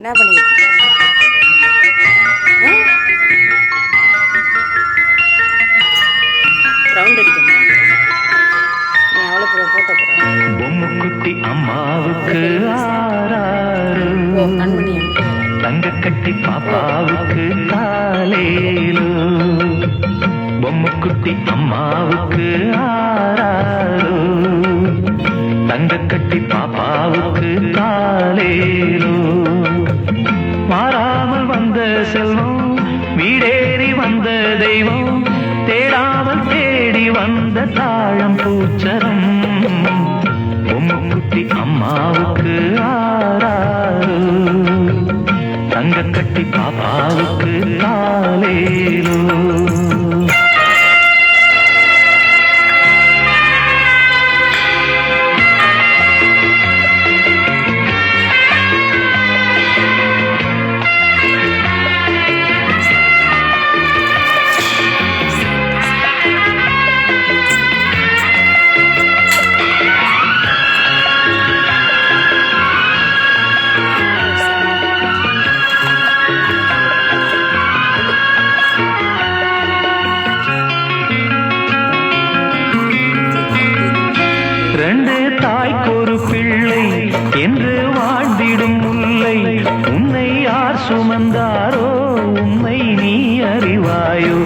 என்ன பண்ணிட்டு இருக்க? ரவுண்ட் அடிக்கணும். நீ அவளுக்கு போட்ட பொம்முக்குட்டி அம்மாவுக்கு ஆராரு, கண்மணி தங்க கட்டி பாப்பாவுக்கு காலேலு. பொம்முக்குட்டி அம்மாவுக்கு ஆராரு, தங்க கட்டி பாப்பாவுக்கு காலேலு. மாறாமல் வந்த செல்வம், வீடேறி வந்த தெய்வம், தேடாமல் தேடி வந்த தாழம் பூச்சரம். பொம்முக்குட்டி அம்மாவுக்கு ஆராரு, தங்க கட்டி பாப்பாவுக்கு காலேலு. ரெண்டு தாய்க்கொரு பிள்ளை என்று வாழ்ந்திடும் முல்லை, உன்னை யார் சுமந்தாரோ உண்மை நீ அறிவாயோ.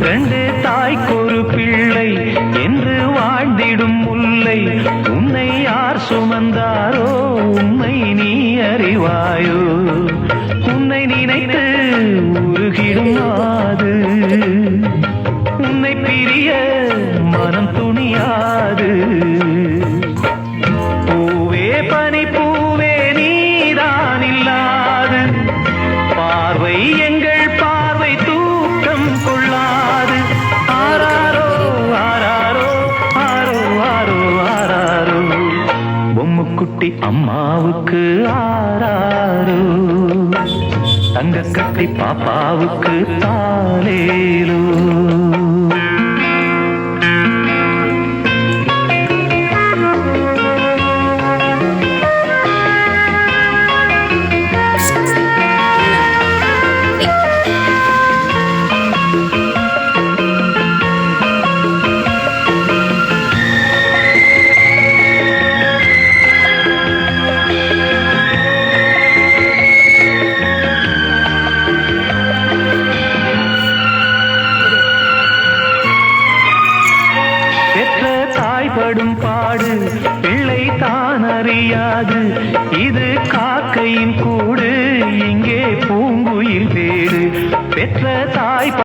ரெண்டு தாய்க்கொரு பிள்ளை என்று வாழ்ந்திடும் முல்லை, உன்னை யார் சுமந்தாரோ உண்மை நீ அறிவாயோ. உன்னை நினைத்து உருகிடும் நாது, உன்னை பிரிய மனம் துணியாது. பூவே பனி பூவே நீதான் இல்லாது, பார்வை எங்கள் பார்வை தூக்கம் கொள்ளாது. ஆராரோ ஆராரோ ஆரோ ஆரோ ஆராரோ, பொம்முக்குட்டி அம்மாவுக்கு ஆராரோ, தங்க கட்டி பாப்பாவுக்கு தாலேலோ. படும் பாடு பிள்ளை தான் அறியாது, இது காக்கையின் கூடு, இங்கே பூங்குயில் வேடு. பெற்ற தாய்